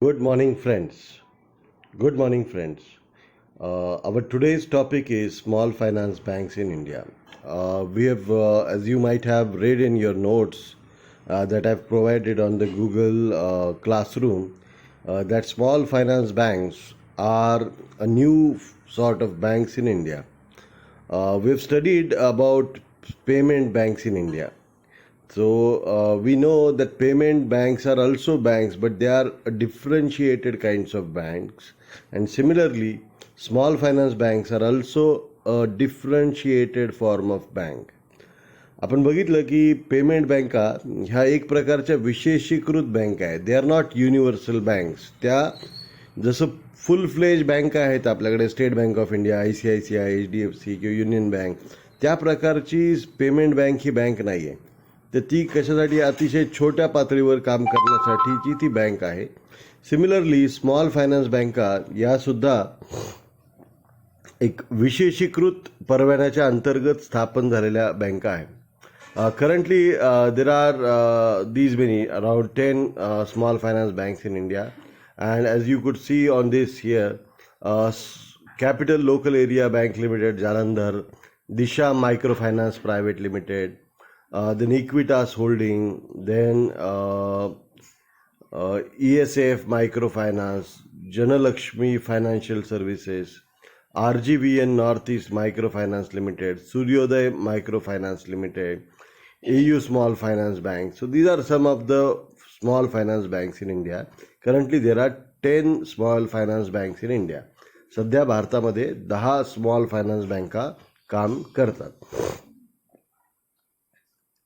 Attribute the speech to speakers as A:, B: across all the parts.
A: Good morning, friends. Good morning, friends. Our today's topic is small finance banks in India. As you might have read in your notes that I've provided on the Google Classroom, that small finance banks are a new sort of banks in India. We've studied about payment banks in India. So we know that payment banks are also banks, but they are differentiated kinds of banks. And similarly, small finance banks are also a differentiated form of bank. आपण बघितलं की payment बँका ह्या एक प्रकारच्या विशेषीकृत बँका आहेत. They are not universal banks. त्या जसं फुल फ्लेज बँक आहेत आपल्याकडे, state bank of India, ICICI, HDFC किंवा युनियन बँक, त्या प्रकारची पेमेंट बँक ही बँक नाही आहे. तर ती कशासाठी, अतिशय छोट्या पातळीवर काम करण्यासाठीची ती बँक आहे. सिमिलरली स्मॉल फायनान्स बँका यासुद्धा एक विशेषीकृत परवान्याच्या अंतर्गत स्थापन झालेल्या बँका आहेत. Currently, there are these many, around 10 small finance banks in India. And as you could see on this here, Capital Local Area Bank Limited, Jalandhar, Disha Microfinance Private Limited, then Equitas Holding, then ESF Microfinance, Janalakshmi Financial Services, RGVN Northeast Microfinance Limited, Suryoday Microfinance Limited, AU Small Finance Bank. So these are some of the small finance banks in India. Currently there are 10 small finance banks in India. सध्या भारतामध्ये 10 small finance बँका काम करतात.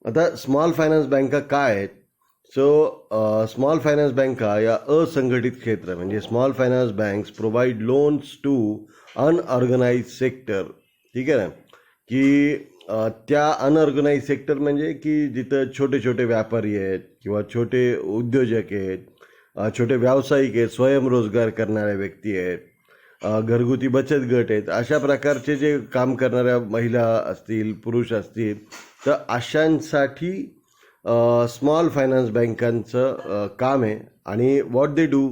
A: आता small finance बँका काय आहेत? So small finance बँका या असंघटित क्षेत्र, म्हणजे small finance banks provide loans to unorganise sector. ठीक आहे ना, की त्या अनऑर्गनाइज सेक्टर म्हणजे की जिथं छोटे छोटे व्यापारी आहेत किंवा छोटे उद्योजक आहेत, छोटे व्यावसायिक आहेत, स्वयंरोजगार करणाऱ्या व्यक्ती आहेत, घरगुती बचत गट आहेत, अशा प्रकारचे जे काम करणाऱ्या महिला असतील, पुरुष असतील, तर अशांसाठी स्मॉल फायनान्स बँकांचं काम आहे. आणि व्हॉट दे डू,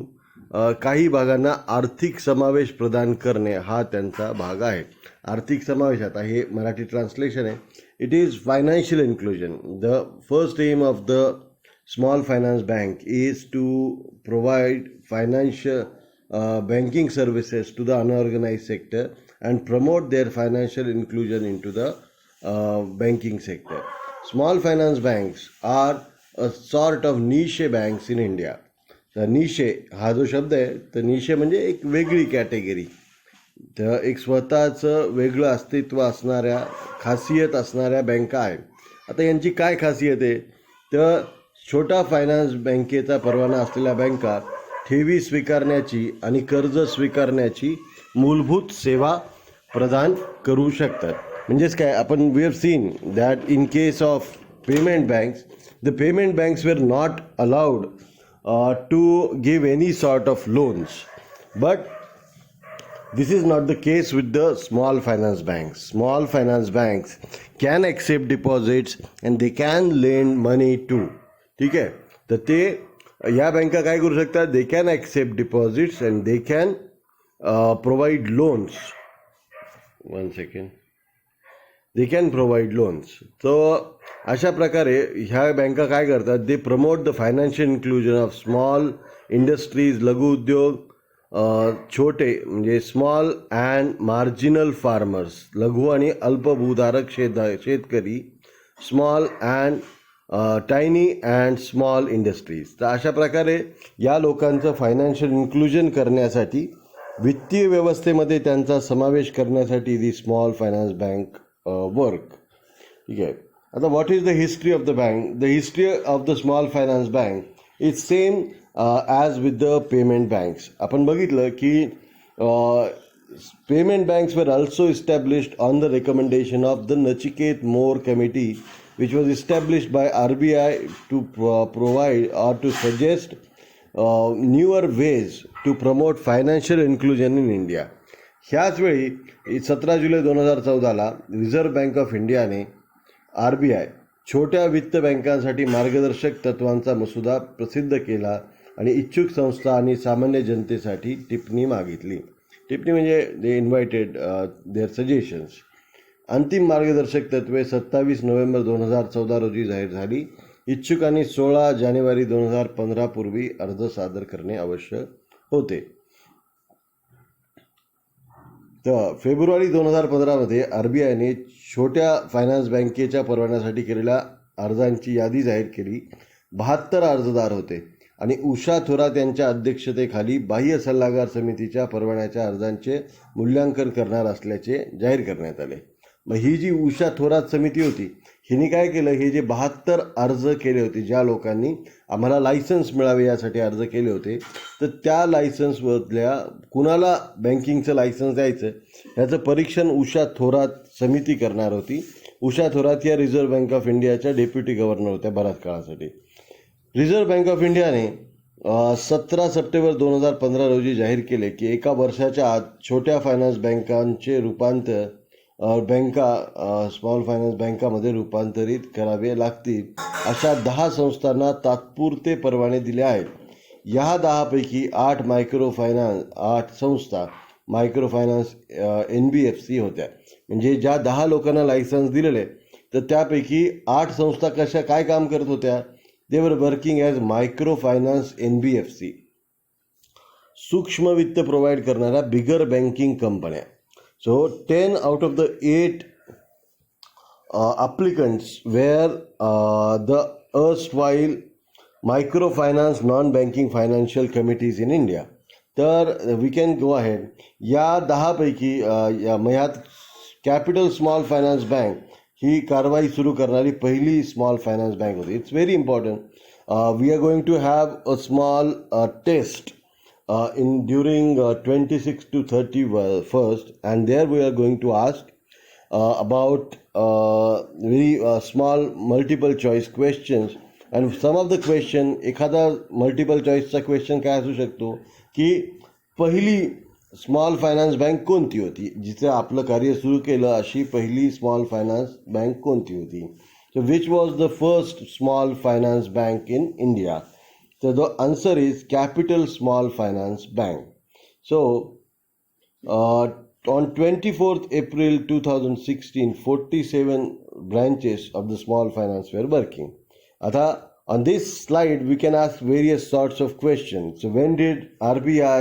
A: काही भागांना आर्थिक समावेश प्रदान करणे हा त्यांचा भाग आहे. आर्थिक समावेश, आता हे मराठी ट्रान्सलेशन आहे. It is financial inclusion. The first aim of the small finance bank is to provide financial banking services to the unorganized sector and promote their financial inclusion into the banking sector. Small finance banks are a sort of niche banks in India. तर निशे हा जो शब्द आहे, तर निशे म्हणजे एक वेगळी category, तर एक स्वतःचं वेगळं अस्तित्व असणाऱ्या, खासियत असणाऱ्या बँका आहेत. आता यांची काय खासियत आहे? तर छोटा फायनान्स बँकेचा परवाना असलेल्या बँका ठेवी स्वीकारण्याची आणि कर्ज स्वीकारण्याची मूलभूत सेवा प्रदान करू शकतात. म्हणजेच काय, आपण we have seen that in case of payment banks, the payment banks were not allowed to give any sort of loans, but this is not the case with the small finance banks. Small finance banks can accept deposits and they can lend money too. ठीक आहे, तर ते या बँका काय करू शकतात? They can accept deposits and they can provide loans. One second. They can provide loans. तो अशा प्रकारे ह्या बँका काय करतात? They promote the financial inclusion of small industries, लघु उद्योग, छोटे म्हणजे स्मॉल अँड मार्जिनल फार्मर्स, लघु आणि अल्पभूधारक शेतकरी, small and tiny and small industries. तर अशा प्रकारे या लोकांचं फायनान्शियल इन्क्लुजन करण्यासाठी, वित्तीय व्यवस्थेमध्ये त्यांचा समावेश करण्यासाठी the small finance bank work. ठीक आहे. आता what is the history of the bank? The history of the small finance bank is same as with the payment banks. आपण बघितलं की payment banks were also established on the recommendation of the Nachiket more committee, which was established by RBI to provide or to suggest newer ways to promote financial inclusion in India. ह्याच वेळी 17 जुलै 2014ला reserve bank of इंडियाने RBI छोट्या वित्त बँकांसाठी मार्गदर्शक तत्वांचा मसुदा प्रसिद्ध केला आणि इच्छुक संस्था आणि सामान्य जनतेसाठी टिप्पणी मागितली. टिप्पणी म्हणजे दे इन्व्हायटेड देअर सजेशन्स. अंतिम मार्गदर्शक तत्त्वे 27 नोव्हेंबर 2014 रोजी जाहीर झाली. इच्छुकांनी 16 जानेवारी 2015 पूर्वी अर्ज सादर करणे आवश्यक होते. तर फेब्रुवारी 2015मध्ये RBIने छोट्या फायनान्स बँकेच्या परवान्यासाठी केलेल्या अर्जांची यादी जाहीर केली. 72 अर्जदार होते आणि उषा थोरात यांच्या अध्यक्षतेखाली बाह्य सल्लागार समितीच्या परवान्याच्या अर्जांचे मूल्यांकन करणार असल्याचे जाहीर करण्यात आले. मग ही जी उषा थोरात समिती होती हिने काय केलं, हे जे 72 अर्ज केले होते, ज्या लोकांनी आम्हाला लायसन्स मिळावे यासाठी अर्ज केले होते, तर त्या लायसन्समधल्या कुणाला बँकिंगचं लायसन्स द्यायचं ह्याचं परीक्षण उषा थोरात समिती करणार होती. उषा थोरात या रिझर्व्ह बँक ऑफ इंडियाच्या डेप्युटी गव्हर्नर होत्या बऱ्याच काळासाठी. रिझर्व्ह बँक ऑफ इंडियाने 17 सप्टेंबर 2015 रोजी जाहीर केले की एका वर्षाच्या आत छोट्या फायनान्स बँकांचे रूपांतर स्मॉल फायनान्स बँकामध्ये रूपांतरित करावे लागतील अशा 10 संस्थांना तात्पुरते परवाने दिले आहेत. ह्या 10पैकी 8 संस्था मायक्रो फायनान्स NBFC होत्या. म्हणजे ज्या 10 लोकांना लायसन्स दिलेले तर त्यापैकी 8 संस्था काय काम करत होत्या, they were working as micro finance NBFC. सूक्ष्म वित्त प्रोव्हाइड करणाऱ्या बिगर बँकिंग कंपन्या. So 10 out of the 8 applicants were the erstwhile microfinance non-banking financial committees in India. तर we can go ahead. या 10पैकी ह्यात कॅपिटल स्मॉल फायनान्स बँक ही कारवाई सुरू करणारी पहिली स्मॉल फायनान्स बँक होती. It's very important. We are going to have a small test during 26 to 31st, and there we are going to ask about very small multiple choice questions. And some of the question, एखादा multiple चॉईसचा question काय असू शकतो की पहिली small finance bank कोणती होती, जिचं आपलं कार्य सुरू केलं अशी पहिली स्मॉल फायनान्स बँक कोणती होती. So which was the first small finance bank in India. So the answer is Capital Small Finance Bank. So on 24th April 2016, 47 branches of the small finance were working. Atha, on this slide we can ask various sorts of questions. So when did RBI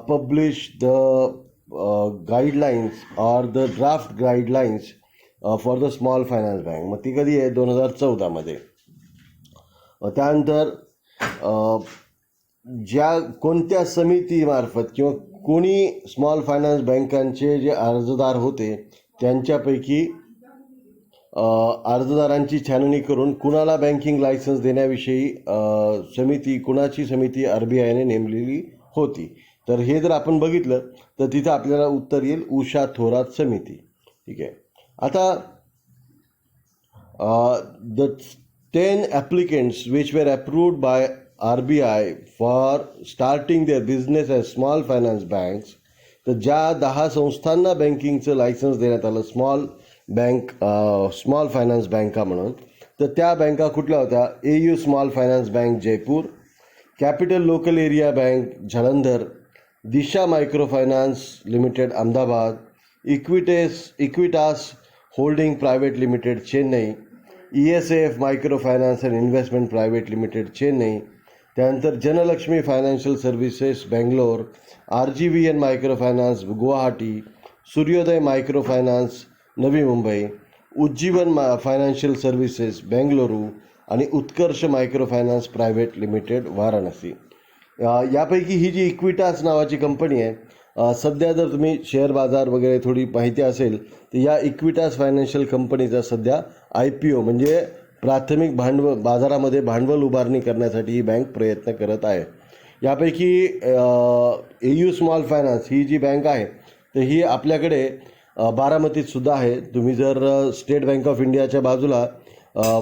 A: publish the guidelines or the draft guidelines for the small finance bank? मग ती कधी आहे, 2014 मध्ये. त्यानंतर कोणत्या समितीमार्फत किंवा कोणी स्मॉल फायनान्स बँकांचे जे अर्जदार होते त्यांच्यापैकी अर्जदारांची छाननी करून कुणाला बँकिंग लायसन्स देण्याविषयी कुणाची समिती RBIने नेमलेली होती. तर हे जर आपण बघितलं तर तिथं आपल्याला उत्तर येईल उषा थोरात समिती. ठीक आहे. आता the 10 applicants which were approved by RBI for starting their business as small finance banks, तर ज्या 10 संस्थांना बँकिंगचं लायसन्स देण्यात आलं स्मॉल फायनान्स बँका म्हणून, तर त्या बँका कुठल्या होत्या, AU small finance bank Jaipur, capital local area bank Jalandhar, Disha micro finance limited Ahmedabad, Equitas holding private limited Chennai, ESAF micro finance and investment private limited Chennai, त्यानंतर Janalakshmi financial services Bangalore, RGVN micro finance Guwahati, Suryoday micro finance Navi Mumbai, Ujjivan financial services Bengaluru आणि Utkarsh micro finance private limited Varanasi. यापैकी ही जी Equitas नावाची company आहे, सध्या जर तुम्ही share बाजार वगैरे थोडी माहिती असेल तर या इक्विटास फायनान्शियल कंपनीचा सध्या IPO म्हणजे प्राथमिक बाजारामध्ये भांडवल उभारणी करण्यासाठी ही बँक प्रयत्न करत आहे. यापैकी AU स्मॉल फायनान्स ही जी बँक आहे तर ही आपल्याकडे बारामतीत सुद्धा आहे. तुम्ही जर स्टेट बँक ऑफ इंडियाच्या बाजूला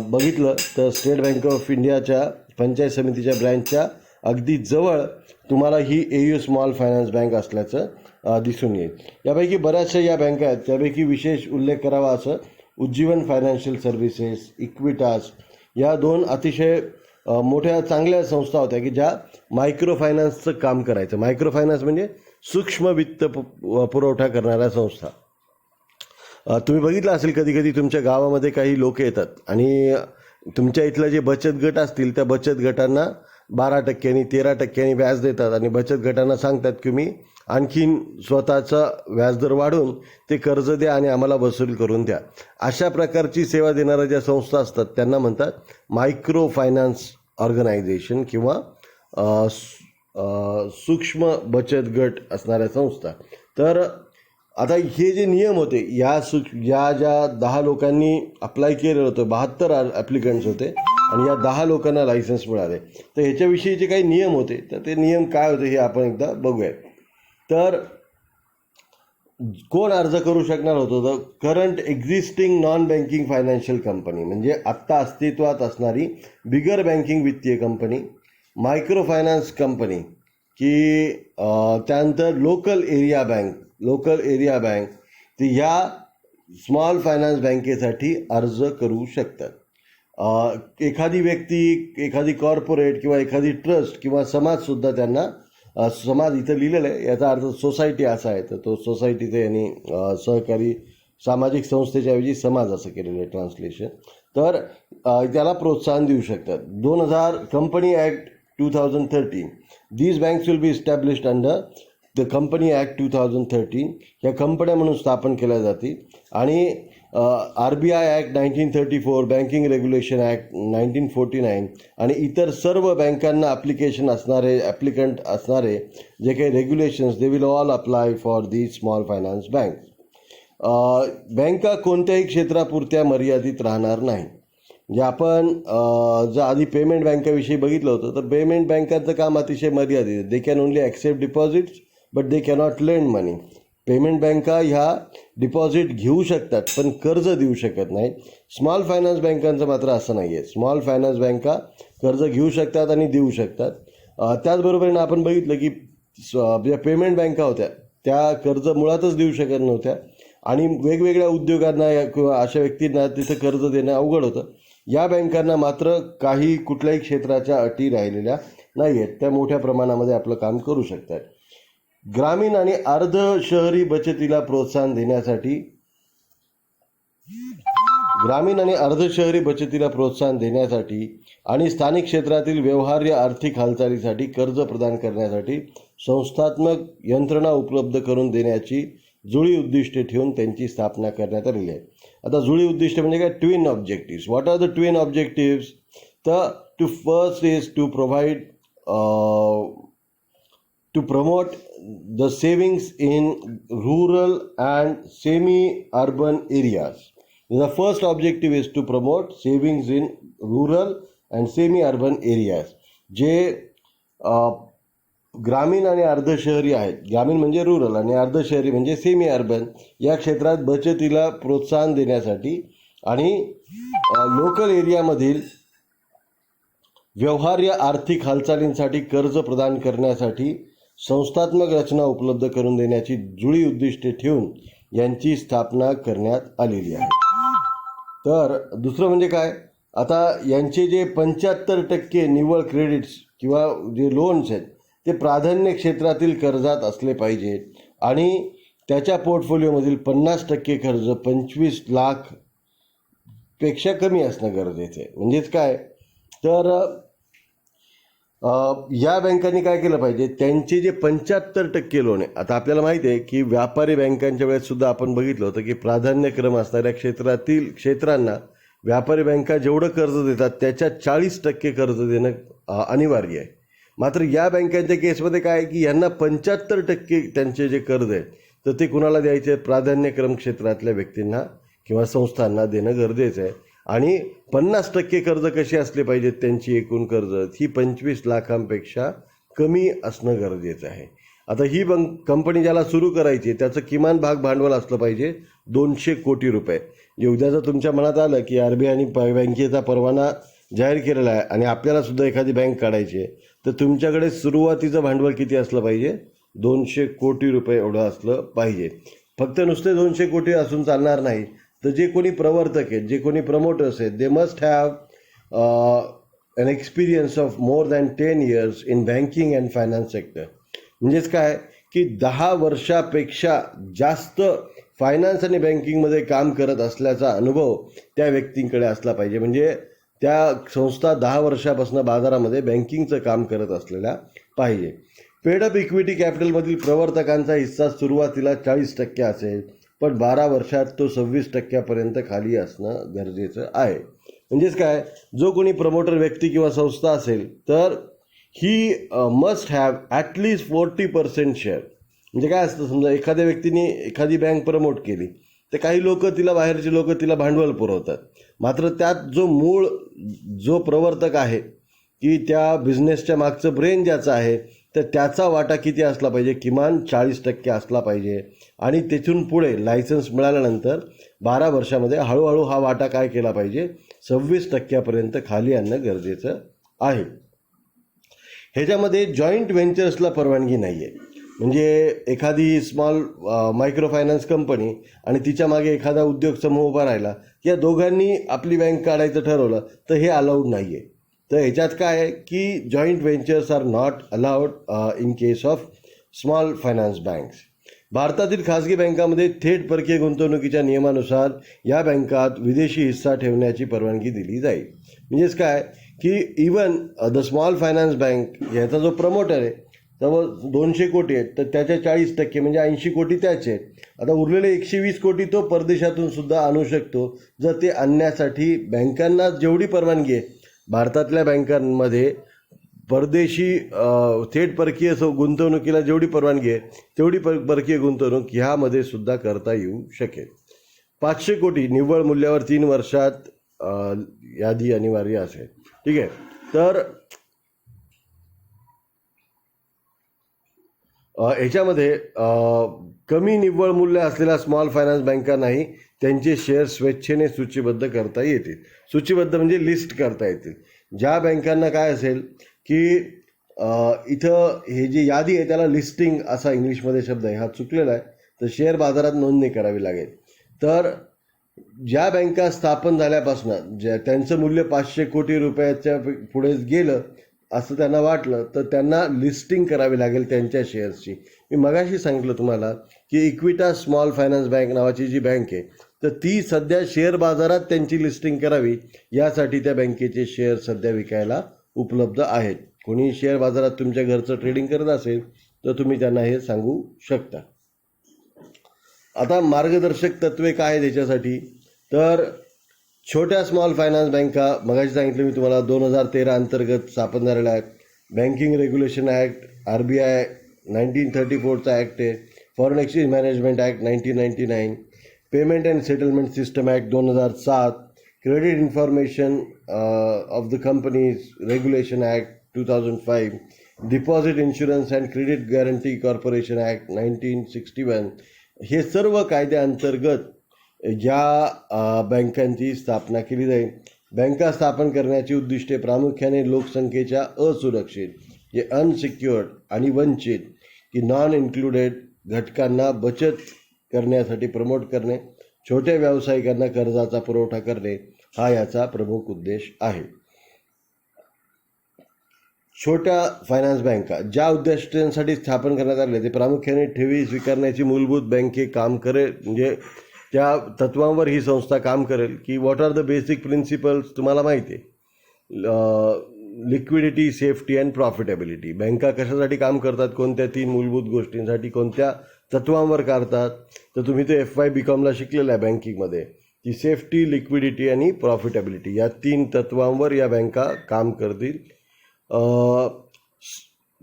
A: बघितलं तर स्टेट बँक ऑफ इंडियाच्या पंचायत समितीच्या ब्रँचच्या अगदी जवळ तुम्हाला ही AU स्मॉल फायनान्स बँक असल्याचं दिसून येईल. यापैकी बऱ्याचशा या बँका आहेत, त्यापैकी विशेष उल्लेख करावा असं उज्जीवन फायनान्शियल सर्व्हिसेस, इक्विटास या दोन अतिशय मोठ्या चांगल्या संस्था होत्या की ज्या मायक्रो फायनान्सचं काम करायचं. मायक्रो फायनान्स म्हणजे सूक्ष्म वित्त पुरवठा करणाऱ्या संस्था. तुम्ही बघितलं असेल कधी कधी तुमच्या गावामध्ये काही लोक येतात आणि तुमच्या इथलं जे बचत गट असतील त्या बचत गटांना 12% 13% व्याज देतात आणि बचत गटांना सांगतात की मी आणखीन स्वतःचा व्याजदर वाढवून ते कर्ज द्या आणि आम्हाला वसूल करून द्या. अशा प्रकारची सेवा देणाऱ्या ज्या संस्था असतात त्यांना म्हणतात मायक्रो फायनान्स ऑर्गनायझेशन किंवा सूक्ष्म बचत गट असणाऱ्या संस्था. तर आता हे जे नियम होते या ज्या 10 लोकांनी अप्लाय केलं होतं, 72 ॲप्लिकंट्स होते आणि या 10 लोकांना लायसन्स मिळाले. तर ह्याच्याविषयी जे काही नियम होते तर ते नियम काय होते हे आपण एकदा बघूयात. तर कोण अर्ज करू शकणार होतं तर current existing non banking financial company म्हणजे आत्ता अस्तित्वात असणारी बिगर बँकिंग वित्तीय कंपनी, मायक्रो फायनान्स कंपनी की त्यानंतर लोकल एरिया बँक ती ह्या स्मॉल फायनान्स बँकेसाठी अर्ज करू शकतात. एखादी व्यक्ती, एखादी कॉर्पोरेट किंवा एखादी ट्रस्ट किंवा समाजसुद्धा त्यांना समाज इथं लिहिलेलं आहे याचा अर्थ सोसायटी असा आहे, तर तो सोसायटीचे यांनी सहकारी सामाजिक संस्थेच्या ऐवजी समाज असं केलेलं आहे ट्रान्सलेशन. तर त्याला प्रोत्साहन देऊ शकतात. 2000 company act 2013 these banks will be established under the company act 2013. ह्या कंपन्या म्हणून स्थापन केल्या जातील आणि RBI act 1934, banking regulation act 1949 आणि इतर सर्व बँकांना ॲप्लिकंट असणारे जे काही regulations they will all apply for the small finance bank. बँका कोणत्याही क्षेत्रापुरत्या मर्यादित राहणार नाही. म्हणजे आपण जर आधी पेमेंट बँकाविषयी बघितलं होतं तर पेमेंट बँकांचं काम अतिशय मर्यादित. They can only accept deposits but they cannot lend money. Payment बँका ह्या डिपॉझिट घेऊ शकतात पण कर्ज देऊ शकत नाहीत. स्मॉल फायनान्स बँकांचं मात्र असं नाही आहे. स्मॉल फायनान्स बँका कर्ज घेऊ शकतात आणि देऊ शकतात. त्याचबरोबरीनं आपण बघितलं की ज्या पेमेंट बँका होत्या त्या कर्ज मुळातच देऊ शकत नव्हत्या आणि वेगवेगळ्या उद्योगांना किंवा अशा व्यक्तींना तिथं कर्ज देणं अवघड होतं. या बँकांना मात्र कुठल्याही क्षेत्राच्या अटी राहिलेल्या नाही आहेत, त्या मोठ्या प्रमाणामध्ये आपलं काम करू शकतात. ग्रामीण आणि अर्ध शहरी बचतीला प्रोत्साहन देण्यासाठी आणि स्थानिक क्षेत्रातील व्यवहार्य आर्थिक हालचालीसाठी कर्ज प्रदान करण्यासाठी संस्थात्मक यंत्रणा उपलब्ध करून देण्याची जुळी उद्दिष्टे ठेवून त्यांची स्थापना करण्यात आलेली आहे. आता जुळी उद्दिष्ट म्हणजे काय? Twin objectives. What are the twin objectives? तर first is to promote the savings in rural and semi-urban areas. The first objective is to promote savings in rural and semi-urban areas. जे ग्रामीण आणि अर्धशहरी आहेत, ग्रामीण म्हणजे रुरल आणि अर्धशहरी म्हणजे semi urban, या क्षेत्रात बचतीला प्रोत्साहन देण्यासाठी आणि लोकल एरियामधील व्यवहार्य आर्थिक हालचालींसाठी कर्ज प्रदान करण्यासाठी संस्थात्मक रचना उपलब्ध करून देण्याची जुळी उद्दिष्टे ठेवून यांची स्थापना करण्यात आलेली आहे. तर दुसरं म्हणजे काय? आता यांचे जे 75% निव्वळ क्रेडिट्स किंवा जे लोन्स आहेत ते प्राधान्य क्षेत्रातील कर्जात असले पाहिजे आणि त्याच्या पोर्टफोलिओमधील 50% कर्ज 25 लाख पेक्षा कमी असणं गरजेचं आहे. म्हणजेच काय? तर या बँकांनी काय केलं पाहिजे? त्यांचे जे 75% लोन आहे, आता आपल्याला माहिती आहे की व्यापारी बँकांच्या वेळेस सुद्धा आपण बघितलं होतं की प्राधान्यक्रम असणाऱ्या क्षेत्रांना व्यापारी बँका जेवढं कर्ज देतात त्याच्या 40% कर्ज देणं अनिवार्य आहे. मात्र या बँकांच्या केसमध्ये काय आहे की यांना 75% त्यांचे जे कर्ज आहेत तर ते कुणाला द्यायचे? प्राधान्यक्रम क्षेत्रातल्या व्यक्तींना किंवा संस्थांना देणं गरजेचं आहे. आणि 50% कर्ज कसे असले पाहिजेत? त्यांची एकूण कर्ज ही 25 लाखांपेक्षा कमी असणं गरजेचं आहे. आता ही कंपनी ज्याला सुरू करायची त्याचं किमान भाग भांडवल असलं पाहिजे 200 कोटी रुपये. जे उद्या जर तुमच्या मनात आलं की RBIने बँकेचा परवाना जाहीर केलेला आहे आणि आपल्याला सुद्धा एखादी बँक काढायची आहे तर तुमच्याकडे सुरुवातीचं भांडवल किती असलं पाहिजे? 200 कोटी रुपये एवढं असलं पाहिजे. फक्त नुसते 200 कोटी असून चालणार नाही. तर जे कोणी प्रवर्तक आहेत, जे कोणी प्रमोटर्स आहेत, they must have an experience of more than 10 years in banking and finance sector. म्हणजेच काय की 10 वर्षापेक्षा जास्त फायनान्स आणि बँकिंगमध्ये काम करत असल्याचा अनुभव त्या व्यक्तींकडे असला पाहिजे. म्हणजे त्या संस्था 10 वर्षापासून बाजारामध्ये बँकिंगचं काम करत असलेल्या पाहिजे. पेडअप इक्विटी कॅपिटलमधील प्रवर्तकांचा हिस्सा सुरुवातीला 40% असेल, पण 12 वर्षात तो 26% खाली असणं गरजेचं आहे. म्हणजेच काय, जो कोणी प्रमोटर व्यक्ती किंवा संस्था असेल तर he must have at least 40% share. म्हणजे काय असतं, समजा एखाद्या व्यक्तीने एखादी बँक प्रमोट केली तर काही लोक तिला, बाहेरचे लोक तिला भांडवल पुरवतात, मात्र त्यात जो प्रवर्तक आहे की त्या बिझनेसच्या मागचं ब्रेन ज्याचा आहे तर त्याचा वाटा किती असला पाहिजे, किमान 40% असला पाहिजे. आणि तिथून पुढे लायसन्स मिळाल्यानंतर 12 वर्षामध्ये हळूहळू हा वाटा काय केला पाहिजे, 26% खाली आणणं गरजेचं आहे. ह्याच्यामध्ये जॉईंट व्हेंचर्सला परवानगी नाही आहे. म्हणजे एखादी स्मॉल मायक्रो फायनान्स कंपनी आणि तिच्या मागे एखादा उद्योग समूह उभा राहिला, या दोघांनी आपली बँक काढायचं ठरवलं तर हे अलाउड नाही आहे. तर ह्याच्यात काय आहे की joint ventures are not allowed in case of small finance banks. भारतातील खाजगी बँकांमध्ये थेट परकीय गुंतवणुकीच्या नियमानुसार या बँकात विदेशी हिस्सा ठेवण्याची परवानगी दिली जाईल. म्हणजेच काय की even the small finance bank याचा जो प्रमोटर आहे जवळ 200 कोटी आहेत, तर त्याच्या 40% म्हणजे 80 कोटी त्याचे आहेत. आता उरलेले 120 कोटी तो परदेशातून सुद्धा आणू शकतो. जर ते आणण्यासाठी बँकांना जेवढी परवानगी आहे, भारतातल्या बँकांमध्ये परदेशी थेट परकीय गुंतवणुकीला जेवढी परवानगी आहे तेवढी परकीय गुंतवणूक ह्यामध्ये सुद्धा करता येऊ शकेल. 500 कोटी निव्वळ मूल्यावर 3 वर्षात यादी अनिवार्य असेल. ठीक आहे. तर ह्याच्यामध्ये कमी निव्वळ मूल्य असलेल्या स्मॉल फायनान्स बँकांनाही त्यांचे शेअर स्वेच्छेने सूचीबद्ध करता येतील. सूचीबद्ध म्हणजे लिस्ट करता येतील. ज्या बँकांना काय असेल की इथं हे जी यादी आहे त्याला लिस्टिंग असा इंग्लिशमध्ये शब्द आहे, हा चुकलेला आहे, तर शेअर बाजारात नोंदणी करावी लागेल. तर ज्या बँका स्थापन झाल्यापासून त्यांचं मूल्य 500 कोटी रुपयाच्या पुढे गेलं असं त्यांना वाटलं तर त्यांना लिस्टिंग करावी लागेल त्यांच्या शेअर्सची. मी मगाशी सांगितलं तुम्हाला की इक्विटास स्मॉल फायनान्स बँक नावाची जी बँक आहे तर ती सध्या शेअर बाजारात त्यांची लिस्टिंग करावी, यासाठी त्या बँकेचे शेअर सध्या विकायला उपलब्ध आहेत. कोणी शेअर बाजारात तुमच्या घरचं ट्रेडिंग करत असेल तर तुम्ही त्यांना हे सांगू शकता. आता मार्गदर्शक तत्वे काय आहेत त्याच्यासाठी, तर छोट्या स्मॉल फायनान्स बँका मगाशी सांगितलं मी तुम्हाला 2013 अंतर्गत स्थापन झालेल्या आहेत. बँकिंग रेग्युलेशन ॲक्ट, RBI 1934चा ॲक्ट आहे, foreign exchange management act 1999, payment and settlement system act 2007, credit information of the companies regulation act 2005, deposit insurance and credit guarantee corporation act 1961. हे सर्व कायद्याअंतर्गत ज्या बँकांची स्थापना केली जाईल. बँका स्थापन करण्याची उद्दिष्टे प्रामुख्याने लोकसंख्येच्या असुरक्षित, जे अनसिक्युअर्ड आणि वंचित की नॉन इन्क्लुडेड घटकांना बचत करण्यासाठी प्रमोट करणे, छोट्या व्यावसायिकांना कर्जाचा पुरवठा करणे हा याचा प्रमुख उद्देश आहे. छोट्या फायनान्स बँका ज्या उद्दिष्टांसाठी स्थापन करण्यात आले ते प्रामुख्याने ठेवी स्वीकारण्याची मूलभूत बँके काम करेल. म्हणजे त्या तत्वांवर ही संस्था काम करेल की what are the basic principles तुम्हाला माहिती आहे. Liquidity, safety and profitability. बँका कशासाठी काम करतात, कोणत्या 3 मूलभूत गोष्टींसाठी, कोणत्या तत्वांवर करतात, तर तुम्ही ते FY/BComला शिकलेलं आहे बँकिंगमध्ये की सेफ्टी, लिक्विडिटी आणि प्रॉफिटेबिलिटी या 3 तत्वांवर या बँका काम करतील.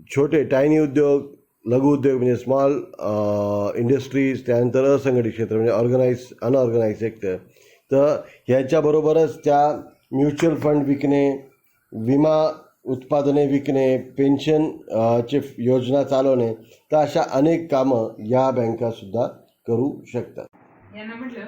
A: छोटे टायनी उद्योग, लघु उद्योग म्हणजे स्मॉल इंडस्ट्रीज, त्यानंतर असंघटित क्षेत्र म्हणजे अनऑर्गनाइज सेक्टर. तर ह्याच्याबरोबरच त्या म्युच्युअल फंड विकणे, विमा उत्पादने विकणे, पेन्शन चे योजना चालवणे, तर अशा अनेक कामं या बँकासुद्धा करू शकतात.
B: यांना म्हटलं